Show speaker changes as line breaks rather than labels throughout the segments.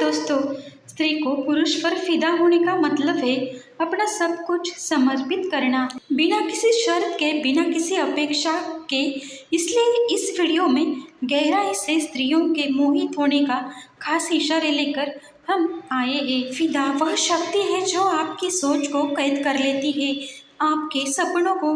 दोस्तों, स्त्री को पुरुष पर फिदा होने का मतलब है अपना सब कुछ समर्पित करना, बिना किसी शर्त के, बिना किसी अपेक्षा के। इसलिए इस वीडियो में गहराई से स्त्रियों के मोहित होने का खास इशारे लेकर हम आए हैं। फिदा वह शक्ति है जो आपकी सोच को कैद कर लेती है, आपके सपनों को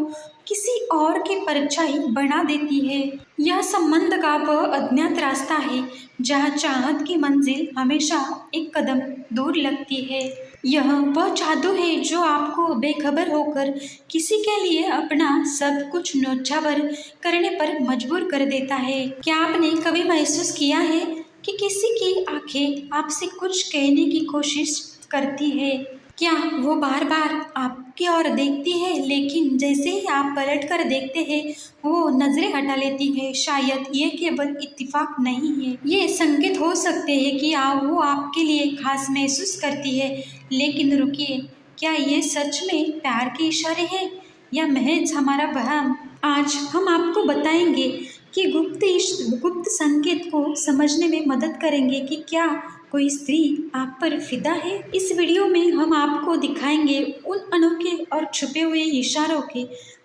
किसी और की परछाई बना देती है। यह संबंध का वह अज्ञात रास्ता है जहाँ चाहत की मंजिल हमेशा एक कदम दूर लगती है। यह वह जादू है जो आपको बेखबर होकर किसी के लिए अपना सब कुछ न्योछावर करने पर मजबूर कर देता है। क्या आपने कभी महसूस किया है कि किसी की आंखें आपसे कुछ कहने की कोशिश करती है? क्या वो बार बार आपकी ओर देखती है, लेकिन जैसे ही आप पलट कर देखते हैं वो नज़रें हटा लेती है? शायद ये केवल इत्तेफाक नहीं है, ये संकेत हो सकते हैं कि वो आपके लिए खास महसूस करती है। लेकिन रुकिए, क्या ये सच में प्यार के इशारे हैं या महज हमारा वहम? आज हम आपको बताएंगे कि गुप्त संकेत को समझने में मदद करेंगे कि क्या कोई स्त्री आप पर फिदा है। इस वीडियो में हम आपको दिखाएंगे उन अनोखे और छुपे हुए इशारों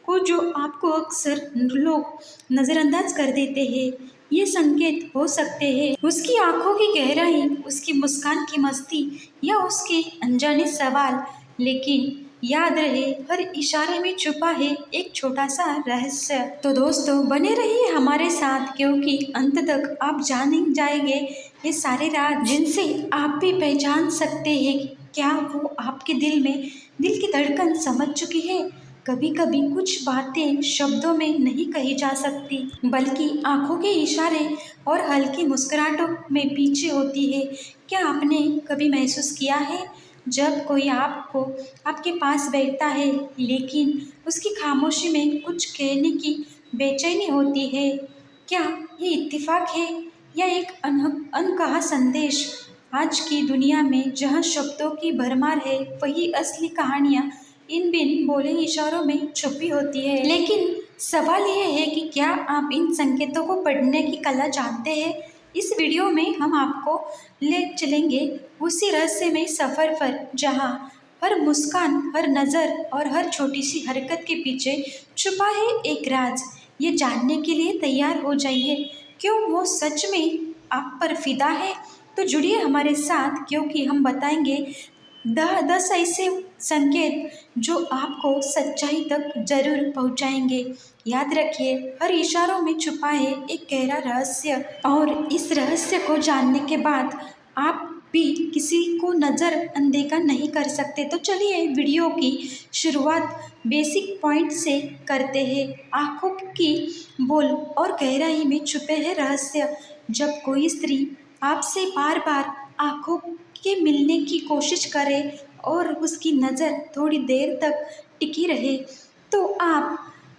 को जो आपको अक्सर लोग नज़रअंदाज कर देते हैं। ये संकेत हो सकते हैं उसकी आंखों की गहराई, उसकी मुस्कान की मस्ती या उसके अनजाने सवाल, लेकिन याद रहे हर इशारे में छुपा है एक छोटा सा रहस्य। तो दोस्तों, बने रहिए हमारे साथ, क्योंकि अंत तक आप जाने जाएंगे ये सारे राज जिनसे आप भी पहचान सकते हैं क्या वो आपके दिल की धड़कन समझ चुकी है। कभी कभी कुछ बातें शब्दों में नहीं कही जा सकती, बल्कि आंखों के इशारे और हल्की मुस्कुराहटों में पीछे होती है। क्या आपने कभी महसूस किया है जब कोई आपके पास बैठता है, लेकिन उसकी खामोशी में कुछ कहने की बेचैनी होती है? क्या ये इत्तेफाक है या एक अनकहा संदेश? आज की दुनिया में जहाँ शब्दों की भरमार है, वही असली कहानियाँ इन बिन बोले इशारों में छुपी होती है। लेकिन सवाल यह है कि क्या आप इन संकेतों को पढ़ने की कला जानते हैं? इस वीडियो में हम आपको ले चलेंगे उसी रहस्यमय सफ़र पर जहाँ हर मुस्कान, हर नज़र और हर छोटी सी हरकत के पीछे छुपा है एक राज। ये जानने के लिए तैयार हो जाइए क्यों वो सच में आप पर फिदा है। तो जुड़िए हमारे साथ, क्योंकि हम बताएंगे 10 ऐसे संकेत जो आपको सच्चाई तक जरूर पहुंचाएंगे। याद रखिए, हर इशारों में छुपा है एक गहरा रहस्य, और इस रहस्य को जानने के बाद आप भी किसी को नज़र अनदेखा नहीं कर सकते। तो चलिए वीडियो की शुरुआत बेसिक पॉइंट से करते हैं। आँखों की बोल और गहराई में छुपे हैं रहस्य। जब कोई स्त्री आपसे बार बार आँखों के मिलने की कोशिश करे और उसकी नज़र थोड़ी देर तक टिकी रहे, तो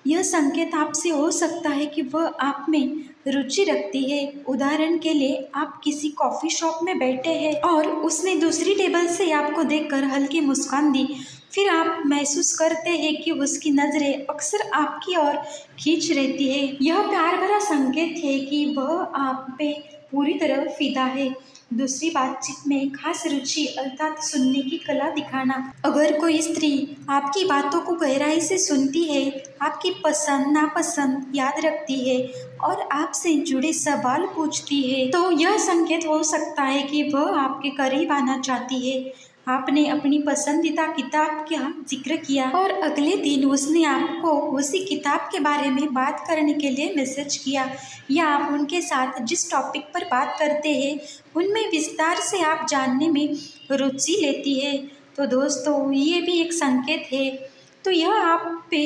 यह संकेत आपसे हो सकता है कि वह आप में रुचि रखती है। उदाहरण के लिए, आप किसी कॉफ़ी शॉप में बैठे हैं और उसने दूसरी टेबल से आपको देखकर हल्की मुस्कान दी। फिर आप महसूस करते हैं कि उसकी नज़रें अक्सर आपकी ओर खींच रहती है। यह प्यार भरा संकेत है कि वह आप पे पूरी तरह फिदा है। दूसरी बातचीत में खास रुचि अर्थात सुनने की कला दिखाना। अगर कोई स्त्री आपकी बातों को गहराई से सुनती है, आपकी पसंद नापसंद याद रखती है और आपसे जुड़े सवाल पूछती है, तो यह संकेत हो सकता है कि वह आपके करीब आना चाहती है। आपने अपनी पसंदीदा किताब का जिक्र किया और अगले दिन उसने आपको उसी किताब के बारे में बात करने के लिए मैसेज किया, या आप उनके साथ जिस टॉपिक पर बात करते हैं उनमें विस्तार से आप जानने में रुचि लेती है। तो दोस्तों, ये भी एक संकेत है। तो यह आप पे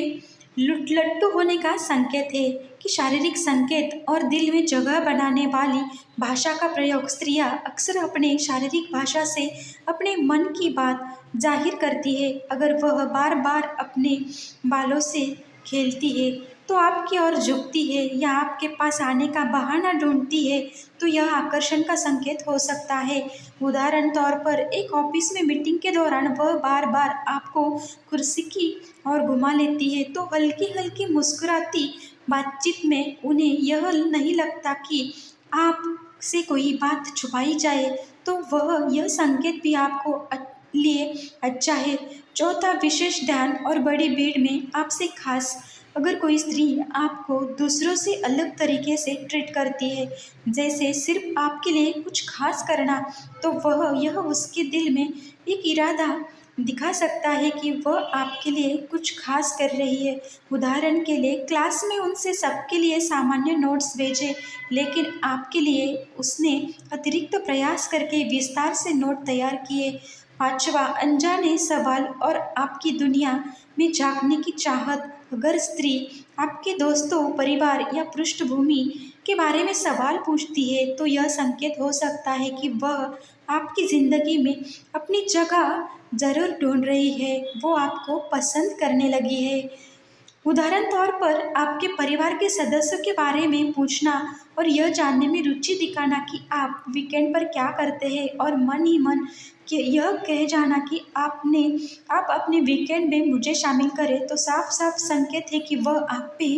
लट्टू होने का संकेत है कि शारीरिक संकेत और दिल में जगह बनाने वाली भाषा का प्रयोग। स्त्रियां अक्सर अपने शारीरिक भाषा से अपने मन की बात जाहिर करती है। अगर वह बार बार अपने बालों से खेलती है, तो आपकी ओर झुकती है या आपके पास आने का बहाना ढूंढती है, तो यह आकर्षण का संकेत हो सकता है। उदाहरण तौर पर, एक ऑफिस में मीटिंग के दौरान वह बार बार आपको कुर्सी की ओर घुमा लेती है, तो हल्की हल्की मुस्कुराती बातचीत में उन्हें यह नहीं लगता कि आप से कोई बात छुपाई जाए, तो वह यह संकेत भी आपको लिए अच्छा है। चौथा, विशेष ध्यान और बड़ी भीड़ में आपसे खास। अगर कोई स्त्री आपको दूसरों से अलग तरीके से ट्रीट करती है, जैसे सिर्फ आपके लिए कुछ खास करना, तो वह यह उसके दिल में एक इरादा दिखा सकता है कि वह आपके लिए कुछ खास कर रही है। उदाहरण के लिए, क्लास में उनसे सबके लिए सामान्य नोट्स भेजे, लेकिन आपके लिए उसने अतिरिक्त प्रयास करके विस्तार से नोट तैयार किए। पांचवा, अनजाने सवाल और आपकी दुनिया में झांकने की चाहत। अगर स्त्री आपके दोस्तों, परिवार या पृष्ठभूमि के बारे में सवाल पूछती है, तो यह संकेत हो सकता है कि वह आपकी ज़िंदगी में अपनी जगह ज़रूर ढूंढ रही है, वो आपको पसंद करने लगी है। उदाहरण तौर पर, आपके परिवार के सदस्यों के बारे में पूछना और यह जानने में रुचि दिखाना कि आप वीकेंड पर क्या करते हैं, और मन ही मन कि यह कह जाना कि आप अपने वीकेंड में मुझे शामिल करें, तो साफ साफ संकेत है कि वह आप पे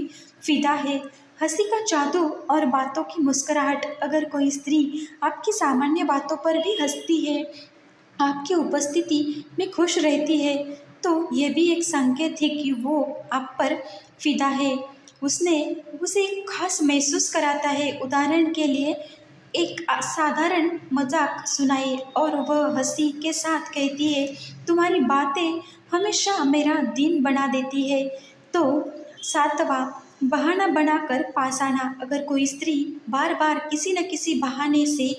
फिदा है। हंसी का जादू और बातों की मुस्कुराहट। अगर कोई स्त्री आपकी सामान्य बातों पर भी हंसती है, आपकी उपस्थिति में खुश रहती है, तो यह भी एक संकेत है कि वो आप पर फिदा है। उसे खास महसूस कराता है। उदाहरण के लिए, एक साधारण मजाक सुनाइए और वह हंसी के साथ कहती है, तुम्हारी बातें हमेशा मेरा दिन बना देती है। तो सातवां, बहाना बनाकर पास आना। अगर कोई स्त्री बार बार किसी न किसी बहाने से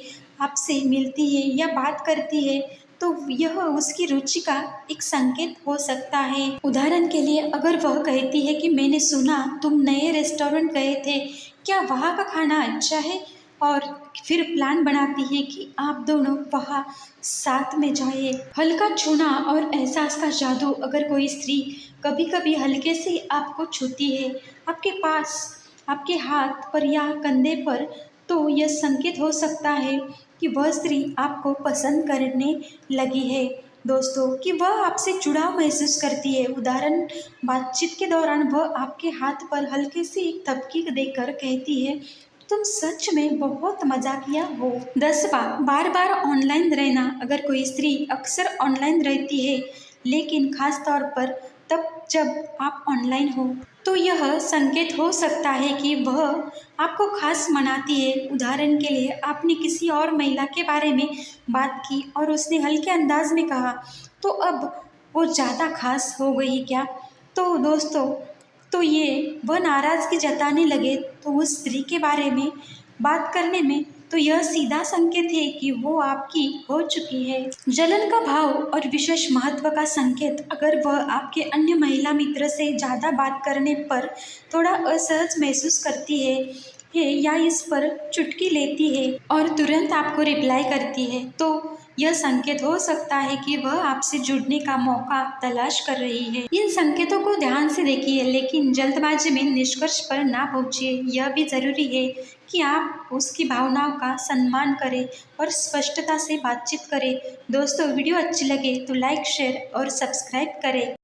आपसे मिलती है या बात करती है, तो यह उसकी रुचि का एक संकेत हो सकता है। उदाहरण के लिए, अगर वह कहती है कि मैंने सुना तुम नए रेस्टोरेंट गए थे, क्या वहाँ का खाना अच्छा है, और फिर प्लान बनाती है कि आप दोनों वहाँ साथ में जाइए। हल्का छूना और एहसास का जादू। अगर कोई स्त्री कभी कभी हल्के से आपको छूती है, आपके पास, आपके हाथ पर या कंधे पर, तो यह संकेत हो सकता है कि वह स्त्री आपको पसंद करने लगी है दोस्तों, कि वह आपसे जुड़ाव महसूस करती है। उदाहरण, बातचीत के दौरान वह आपके हाथ पर हल्के से एक थपकी देकर कहती है, तुम सच में बहुत मजाकिया हो। 10वां, बार बार ऑनलाइन रहना। अगर कोई स्त्री अक्सर ऑनलाइन रहती है, लेकिन खास तौर पर तब जब आप ऑनलाइन हो, तो यह संकेत हो सकता है कि वह आपको खास मनाती है। उदाहरण के लिए, आपने किसी और महिला के बारे में बात की और उसने हल्के अंदाज में कहा, तो अब वो ज़्यादा खास हो गई क्या? तो दोस्तों, तो ये वह नाराज़गी जताने लगे तो उस स्त्री के बारे में बात करने में, तो यह सीधा संकेत है कि वो आपकी हो चुकी है। जलन का भाव और विशेष महत्व का संकेत। अगर वह आपके अन्य महिला मित्र से ज़्यादा बात करने पर थोड़ा असहज महसूस करती है या इस पर चुटकी लेती है और तुरंत आपको रिप्लाई करती है, तो यह संकेत हो सकता है कि वह आपसे जुड़ने का मौका तलाश कर रही है। इन संकेतों को ध्यान से देखिए, लेकिन जल्दबाजी में निष्कर्ष पर ना पहुंचिए। यह भी जरूरी है कि आप उसकी भावनाओं का सम्मान करें और स्पष्टता से बातचीत करें। दोस्तों, वीडियो अच्छी लगे तो लाइक, शेयर और सब्सक्राइब करें।